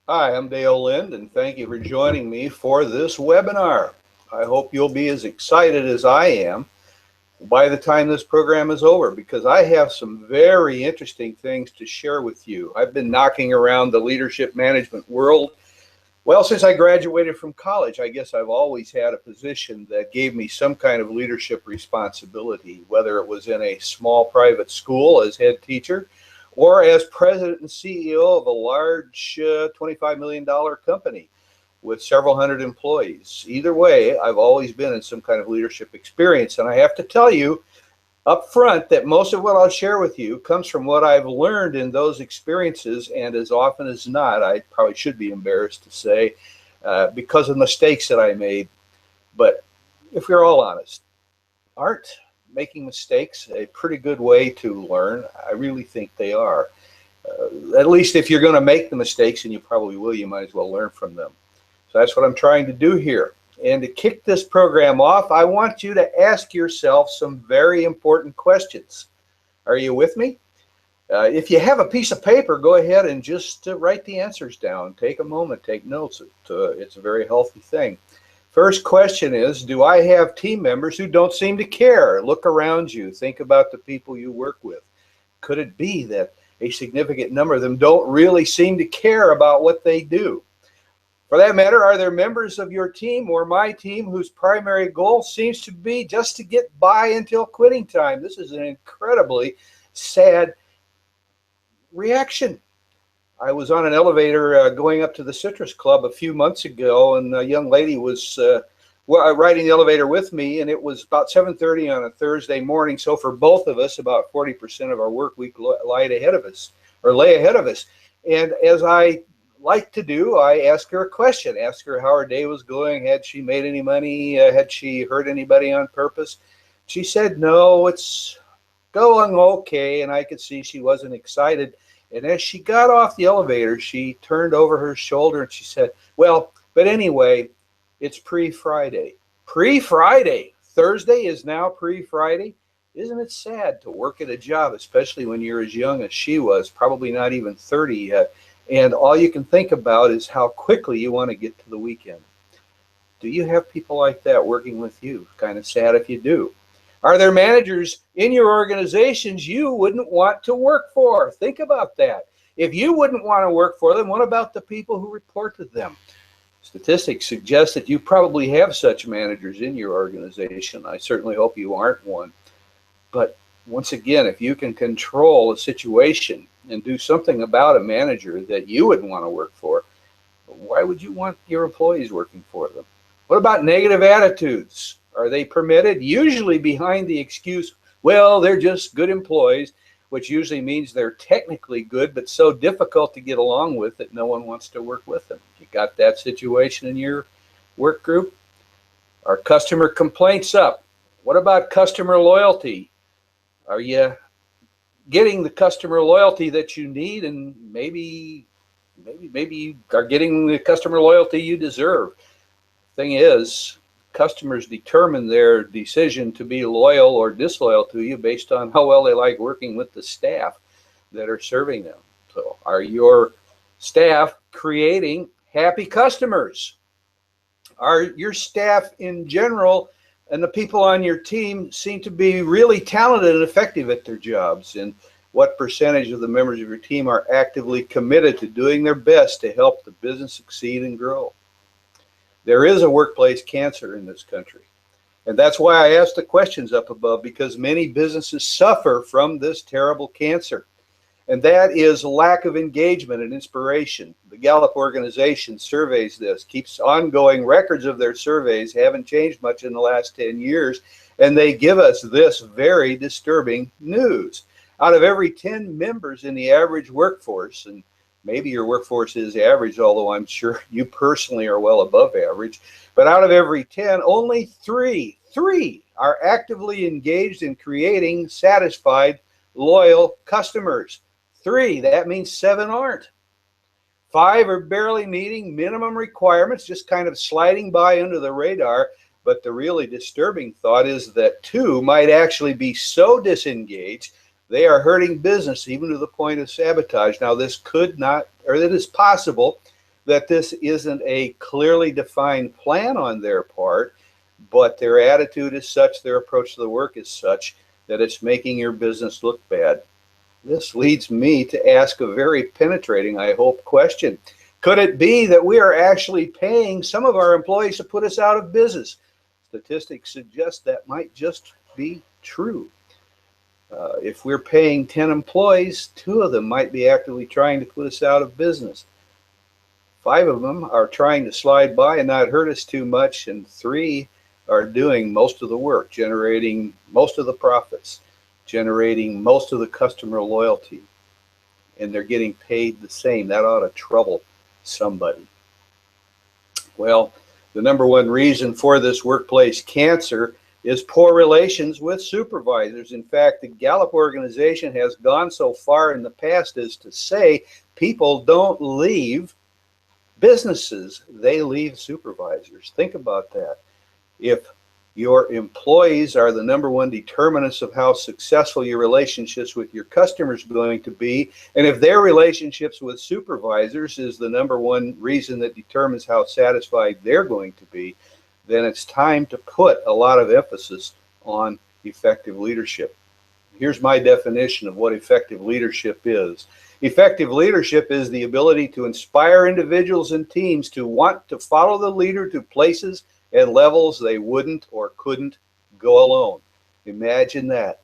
Hi, I'm Dale Lind, and thank you for joining me for this webinar. I hope you'll be as excited as I am by the time this program is over, because I have some very interesting things to share with you. I've been knocking around the leadership management world. Well, since I graduated from college, I guess I've always had a position that gave me some kind of leadership responsibility, whether it was in a small private school as head teacher or as president and CEO of a large $25 million company with several hundred employees. Either way, I've always been in some kind of leadership experience. And I have to tell you up front that most of what I'll share with you comes from what I've learned in those experiences, and as often as not, I probably should be embarrassed to say, because of mistakes that I made. But if we're all honest, aren't making mistakes a pretty good way to learn? I really think they are. At least if you're going to make the mistakes, and you probably will, you might as well learn from them. So that's what I'm trying to do here. And to kick this program off, I want you to ask yourself some very important questions. Are you with me? If you have a piece of paper, go ahead and just write the answers down. Take a moment, take notes. It's a very healthy thing. First question is, do I have team members who don't seem to care? Look around you. Think about the people you work with. Could it be that a significant number of them don't really seem to care about what they do? For that matter, are there members of your team or my team whose primary goal seems to be just to get by until quitting time? This is an incredibly sad reaction. I was on an elevator going up to the Citrus Club a few months ago, and a young lady was riding the elevator with me, and it was about 7:30 on a Thursday morning. So for both of us, about 40% of our work week lay ahead of us. And as I like to do, I asked her a question, asked her how her day was going, had she made any money, had she hurt anybody on purpose. She said, no, it's going okay, and I could see she wasn't excited. And as she got off the elevator, she turned over her shoulder and she said, well, but anyway, it's pre-Friday. Pre-Friday. Thursday is now pre-Friday. Isn't it sad to work at a job, especially when you're as young as she was, probably not even 30 yet, and all you can think about is how quickly you want to get to the weekend? Do you have people like that working with you? Kind of sad if you do. Are there managers in your organizations you wouldn't want to work for? Think about that. If you wouldn't want to work for them, what about the people who report to them? Statistics suggest that you probably have such managers in your organization. I certainly hope you aren't one. But once again, if you can control a situation and do something about a manager that you wouldn't want to work for, why would you want your employees working for them? What about negative attitudes? Are they permitted? Usually behind the excuse, well, they're just good employees, which usually means they're technically good, but so difficult to get along with that no one wants to work with them. You got that situation in your work group? Are customer complaints up? What about customer loyalty? Are you getting the customer loyalty that you need, and maybe you are getting the customer loyalty you deserve? Thing is, customers determine their decision to be loyal or disloyal to you based on how well they like working with the staff that are serving them. So are your staff creating happy customers? Are your staff in general and the people on your team seem to be really talented and effective at their jobs? And what percentage of the members of your team are actively committed to doing their best to help the business succeed and grow? There is a workplace cancer in this country. And that's why I asked the questions up above, because many businesses suffer from this terrible cancer. And that is lack of engagement and inspiration. The Gallup organization surveys this, keeps ongoing records of their surveys, haven't changed much in the last 10 years, and they give us this very disturbing news. Out of every 10 members in the average workforce, and maybe your workforce is average, although I'm sure you personally are well above average, but out of every 10, only three are actively engaged in creating satisfied, loyal customers. 3, that means 7 aren't. 5 are barely meeting minimum requirements, just kind of sliding by under the radar. But the really disturbing thought is that 2 might actually be so disengaged They are hurting business even to the point of sabotage. Now, this could not, or it is possible that this isn't a clearly defined plan on their part, but their attitude is such, their approach to the work is such that it's making your business look bad. This leads me to ask a very penetrating, I hope, question. Could it be that we are actually paying some of our employees to put us out of business? Statistics suggest that might just be true. If we're paying 10 employees, 2 of them might be actively trying to put us out of business. 5 of them are trying to slide by and not hurt us too much, and 3 are doing most of the work, generating most of the profits, generating most of the customer loyalty, and they're getting paid the same. That ought to trouble somebody. Well, the number one reason for this workplace cancer is poor relations with supervisors. In fact, the Gallup organization has gone so far in the past as to say people don't leave businesses, they leave supervisors. Think about that. If your employees are the number one determinants of how successful your relationships with your customers are going to be, and if their relationships with supervisors is the number one reason that determines how satisfied they're going to be, then it's time to put a lot of emphasis on effective leadership. Here's my definition of what effective leadership is. Effective leadership is the ability to inspire individuals and teams to want to follow the leader to places and levels they wouldn't or couldn't go alone. Imagine that.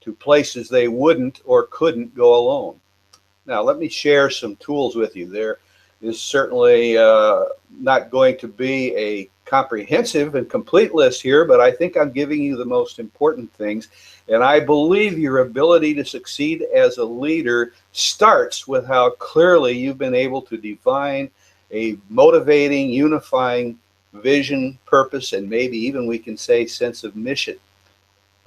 To places they wouldn't or couldn't go alone. Now, let me share some tools with you. There is certainly not going to be a comprehensive and complete list here, but I think I'm giving you the most important things. And I believe your ability to succeed as a leader starts with how clearly you've been able to define a motivating, unifying vision, purpose, and maybe even we can say sense of mission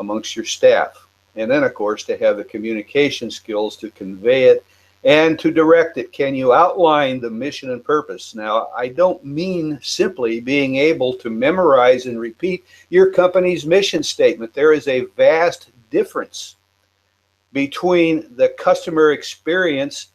amongst your staff. And then, of course, to have the communication skills to convey it and to direct it. Can you outline the mission and purpose? Now, I don't mean simply being able to memorize and repeat your company's mission statement. There is a vast difference between the customer experience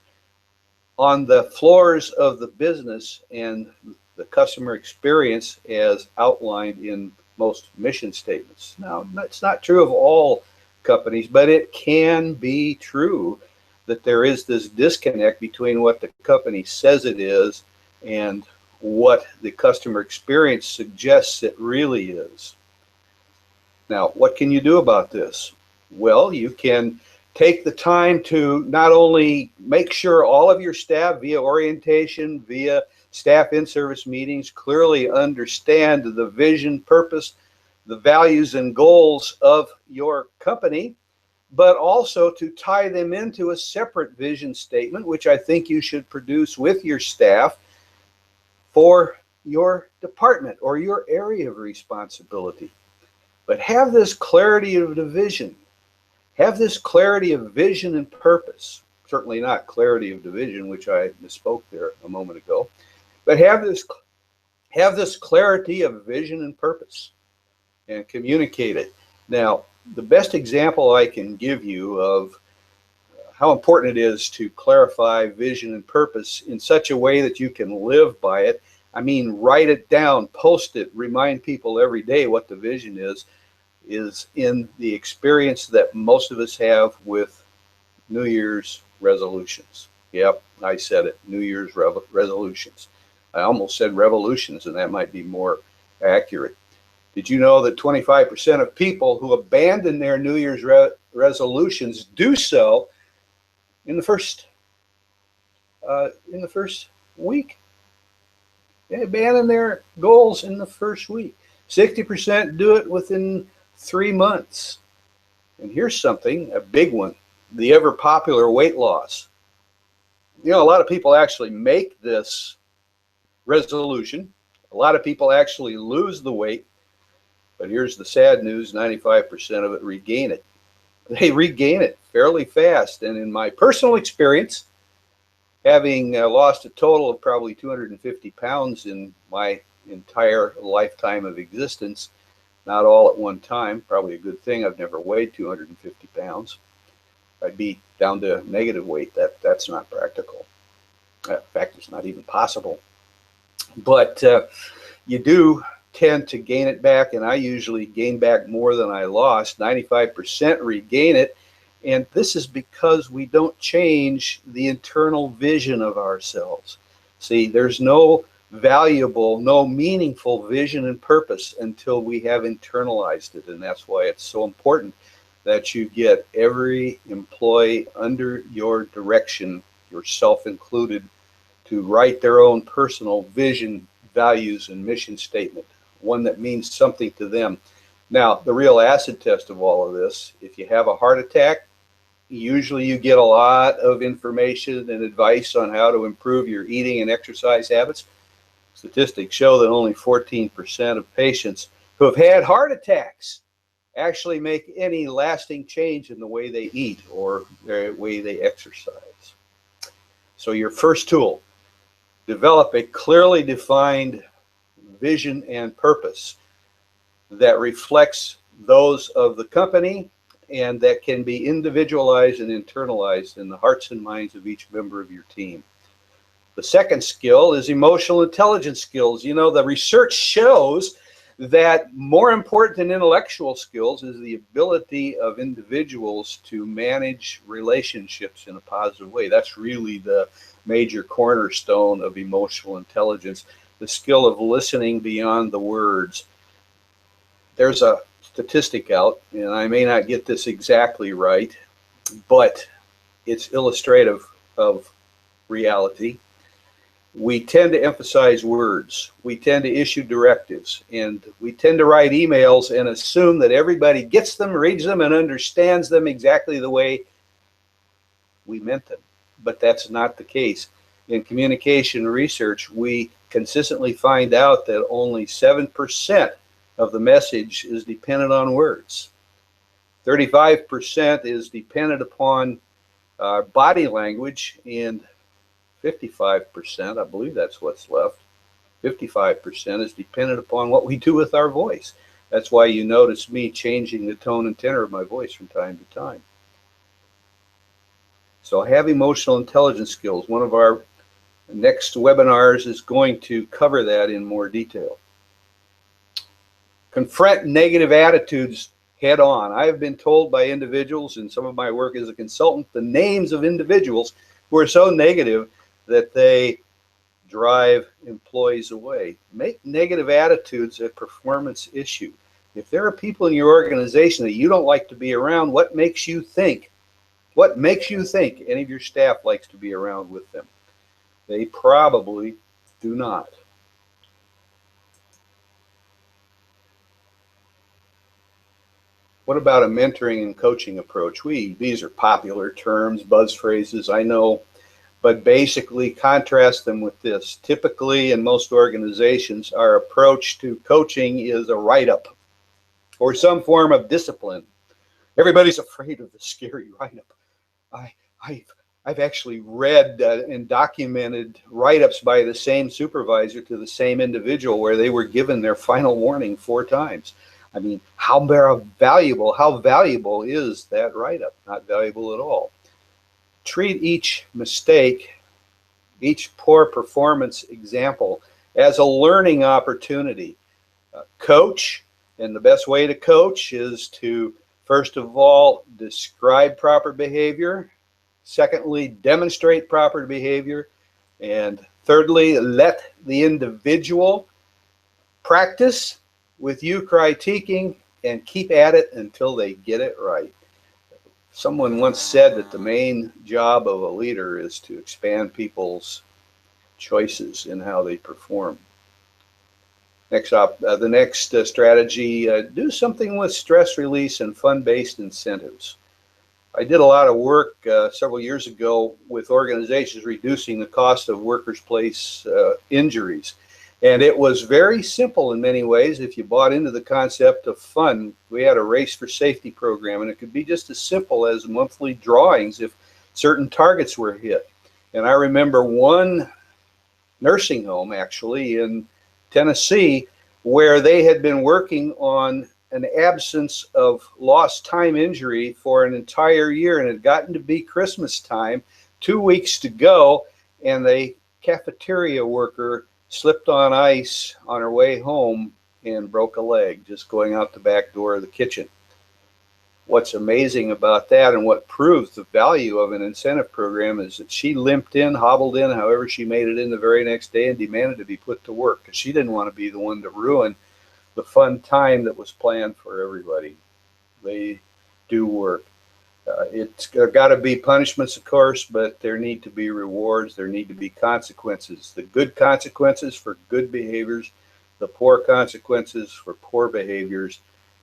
on the floors of the business and the customer experience as outlined in most mission statements. Now, that's not true of all companies, but it can be true that there is this disconnect between what the company says it is and what the customer experience suggests it really is. Now, what can you do about this? Well, you can take the time to not only make sure all of your staff via orientation, via staff in-service meetings clearly understand the vision, purpose, the values and goals of your company, but also to tie them into a separate vision statement, which I think you should produce with your staff for your department or your area of responsibility. But have this clarity of the vision. Have this clarity of vision and purpose. Certainly not clarity of division, which I misspoke there a moment ago. But have this clarity of vision and purpose and communicate it. Now, the best example I can give you of how important it is to clarify vision and purpose in such a way that you can live by it, I mean, write it down, post it, remind people every day what the vision is in the experience that most of us have with New Year's resolutions. Yep, I said it, New Year's resolutions. I almost said revolutions, and that might be more accurate. Did you know that 25% of people who abandon their New Year's resolutions do so in the first week? They abandon their goals in the first week. 60% do it within 3 months. And here's something, a big one, the ever popular weight loss. You know, a lot of people actually make this resolution. A lot of people actually lose the weight. But here's the sad news, 95% of it regain it. They regain it fairly fast. And in my personal experience, having lost a total of probably 250 pounds in my entire lifetime of existence, not all at one time, probably a good thing I've never weighed 250 pounds. I'd be down to negative weight. That's not practical. In fact, it's not even possible. But you do tend to gain it back, and I usually gain back more than I lost. 95% regain it, and this is because we don't change the internal vision of ourselves. See, there's no valuable, no meaningful vision and purpose until we have internalized it, and that's why it's so important that you get every employee under your direction, yourself included, to write their own personal vision, values, and mission statement, one that means something to them. Now, the real acid test of all of this, if you have a heart attack, usually you get a lot of information and advice on how to improve your eating and exercise habits. Statistics show that only 14% of patients who have had heart attacks actually make any lasting change in the way they eat or the way they exercise. So your first tool, develop a clearly defined vision and purpose that reflects those of the company and that can be individualized and internalized in the hearts and minds of each member of your team. The second skill is emotional intelligence skills. You know, the research shows that more important than intellectual skills is the ability of individuals to manage relationships in a positive way. That's really the major cornerstone of emotional intelligence, the skill of listening beyond the words. There's a statistic out, and I may not get this exactly right, but it's illustrative of reality. We tend to emphasize words. We tend to issue directives, and we tend to write emails and assume that everybody gets them, reads them, and understands them exactly the way we meant them. But that's not the case. In communication research, we consistently find out that only 7% of the message is dependent on words. 35% is dependent upon body language, and 55%, I believe that's what's left, 55% is dependent upon what we do with our voice. That's why you notice me changing the tone and tenor of my voice from time to time. So have emotional intelligence skills. One of our next webinars is going to cover that in more detail. Confront negative attitudes head on. I have been told by individuals in some of my work as a consultant the names of individuals who are so negative that they drive employees away. Make negative attitudes a performance issue. If there are people in your organization that you don't like to be around, what makes you think? What makes you think any of your staff likes to be around with them? They probably do not. What about a mentoring and coaching approach? These are popular terms, buzz phrases, I know, but basically contrast them with this. Typically, in most organizations, our approach to coaching is a write-up or some form of discipline. Everybody's afraid of the scary write-up. I've actually read and documented write-ups by the same supervisor to the same individual where they were given their final warning 4 times. I mean, how valuable is that write-up? Not valuable at all. Treat each mistake, each poor performance example as a learning opportunity. Coach, and the best way to coach is to, first of all, describe proper behavior. Secondly, demonstrate proper behavior. And thirdly, let the individual practice with you critiquing and keep at it until they get it right. Someone once said that the main job of a leader is to expand people's choices in how they perform. Next up, the next strategy, do something with stress release and fun-based incentives. I did a lot of work several years ago with organizations reducing the cost of workers' place injuries. And it was very simple in many ways if you bought into the concept of fun. We had a race for safety program, and it could be just as simple as monthly drawings if certain targets were hit. And I remember one nursing home actually in Tennessee where they had been working on an absence of lost time injury for an entire year, and it had gotten to be Christmas time, 2 weeks to go, and the cafeteria worker slipped on ice on her way home and broke a leg just going out the back door of the kitchen. What's amazing about that and what proves the value of an incentive program is that she limped in, hobbled in, however she made it in the very next day, and demanded to be put to work because she didn't want to be the one to ruin the fun time that was planned for everybody. They do work. It's got to be punishments, of course, but there need to be rewards. There need to be consequences. The good consequences for good behaviors, the poor consequences for poor behaviors,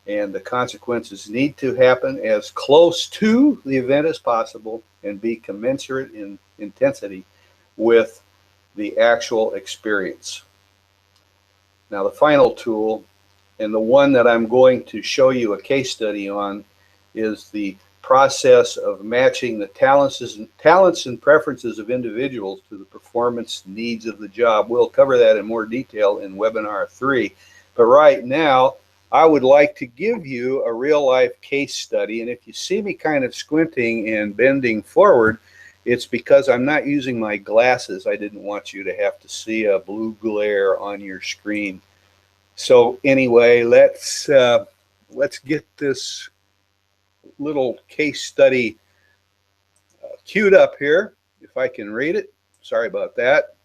and the consequences need to happen as close to the event as possible and be commensurate in intensity with the actual experience. Now, the final tool, and the one that I'm going to show you a case study on, is the process of matching the talents and preferences of individuals to the performance needs of the job. We'll cover that in more detail in webinar 3. But right now, I would like to give you a real life case study. And if you see me kind of squinting and bending forward, it's because I'm not using my glasses. I didn't want you to have to see a blue glare on your screen. So anyway, let's get this little case study queued up here, if I can read it. Sorry about that.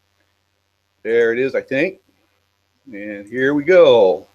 There it is, I think. And here we go.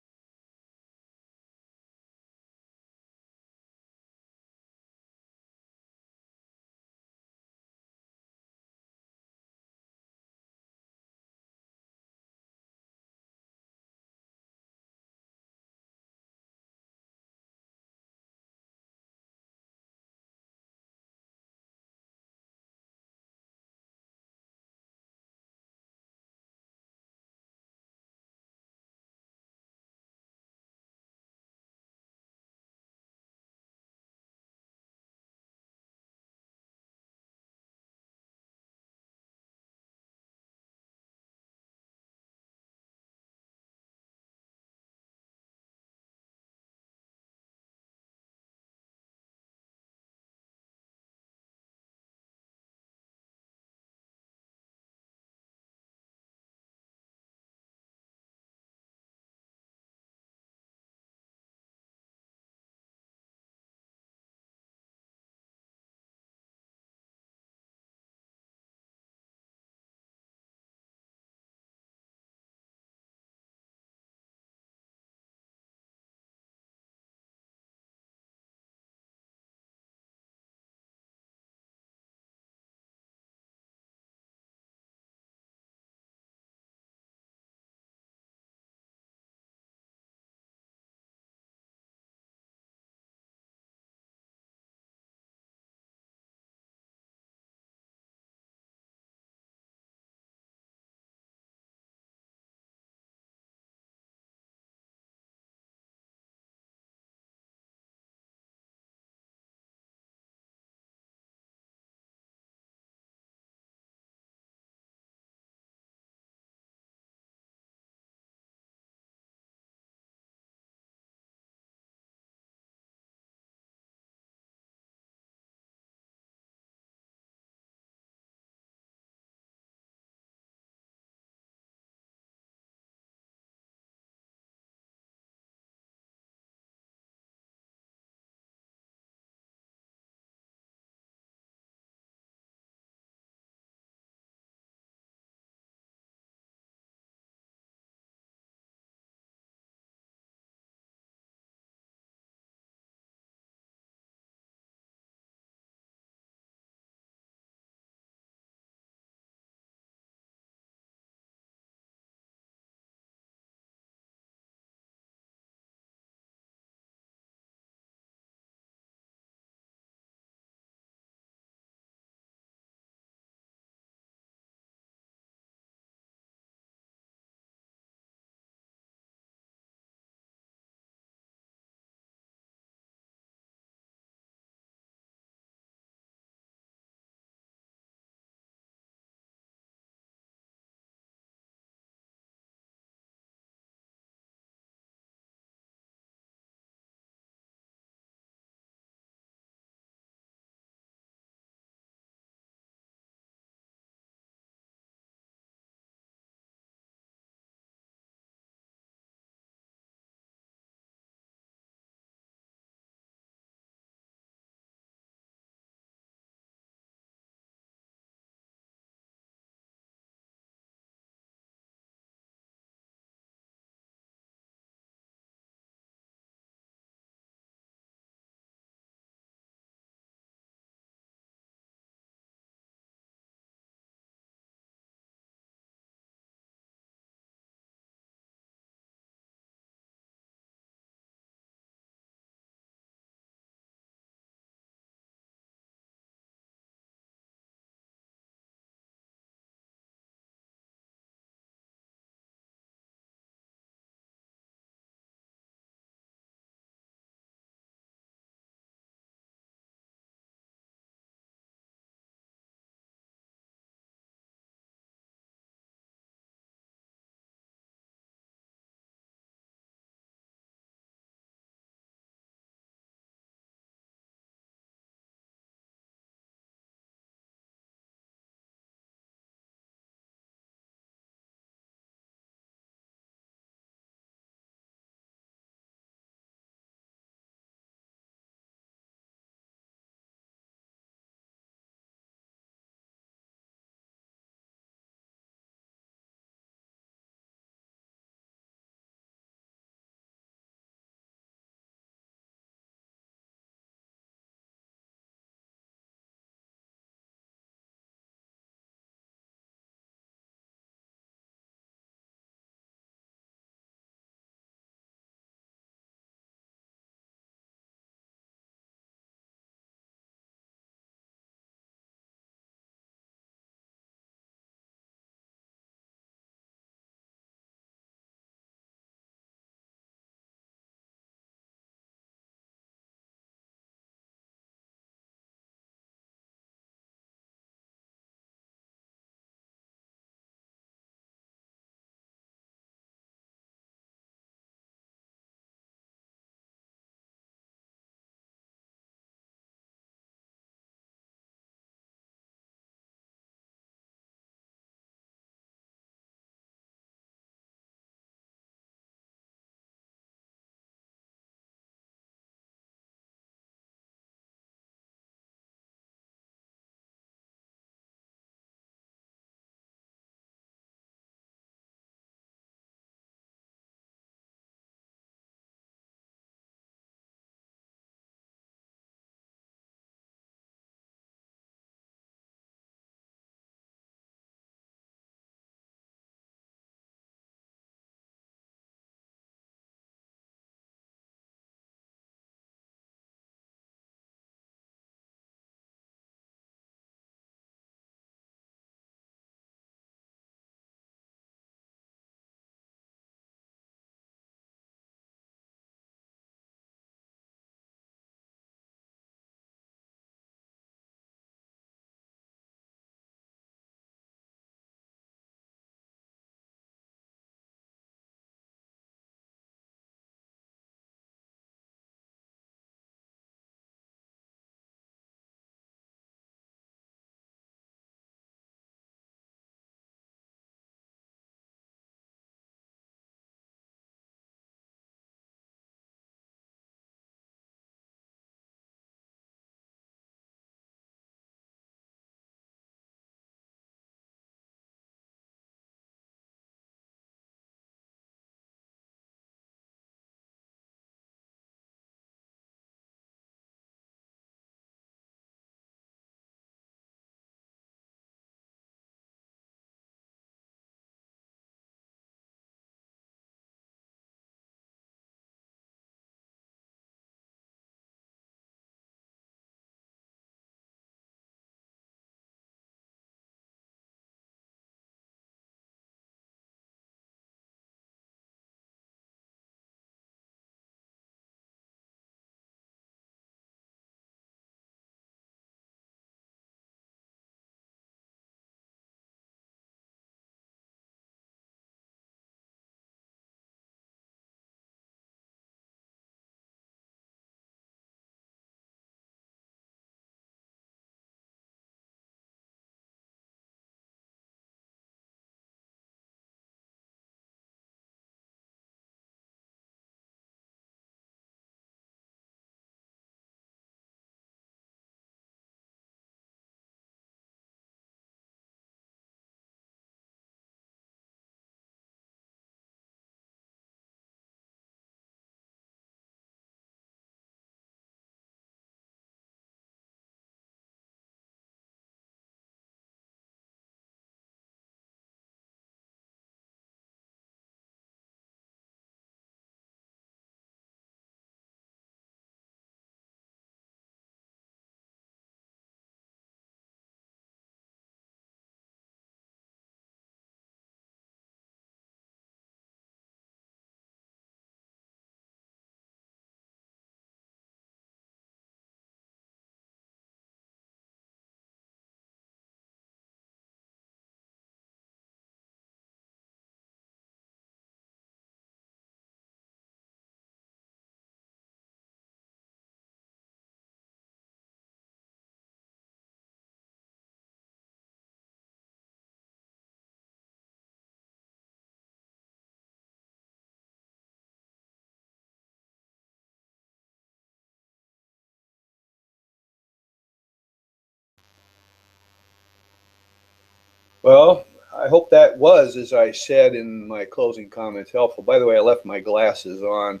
Well, I hope that was, as I said in my closing comments, helpful. By the way, I left my glasses on.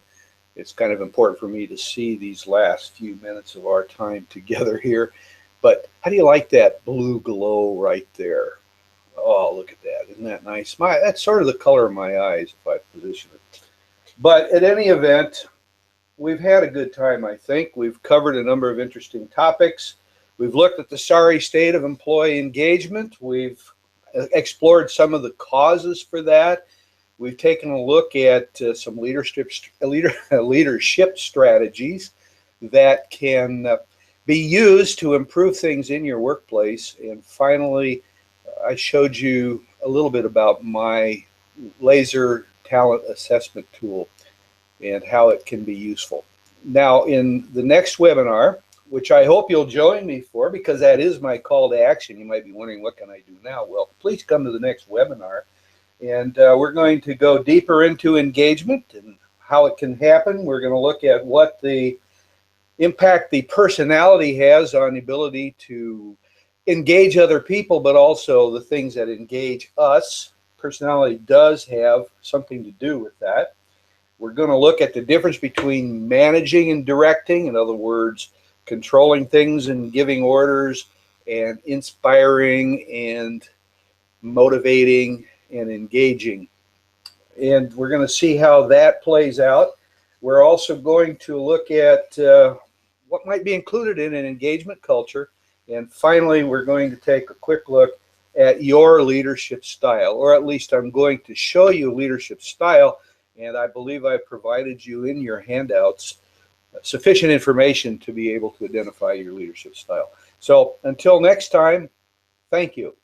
It's kind of important for me to see these last few minutes of our time together here. But how do you like that blue glow right there? Oh, look at that. Isn't that nice? That's sort of the color of my eyes if I position it. But at any event, we've had a good time, I think. We've covered a number of interesting topics. We've looked at the sorry state of employee engagement. We've explored some of the causes for that. We've taken a look at some leadership strategies that can be used to improve things in your workplace. And finally, I showed you a little bit about my laser talent assessment tool and how it can be useful. Now, in the next webinar, which I hope you'll join me for, because that is my call to action. You might be wondering, what can I do now? Well, please come to the next webinar, and we're going to go deeper into engagement and how it can happen. We're going to look at what the impact the personality has on the ability to engage other people, but also the things that engage us. Personality does have something to do with that. We're going to look at the difference between managing and directing, in other words, controlling things and giving orders, and inspiring and motivating and engaging. And we're going to see how that plays out. We're also going to look at what might be included in an engagement culture. And finally, we're going to take a quick look at your leadership style, or at least I'm going to show you leadership style. And I believe I provided you in your handouts sufficient information to be able to identify your leadership style. So until next time, thank you.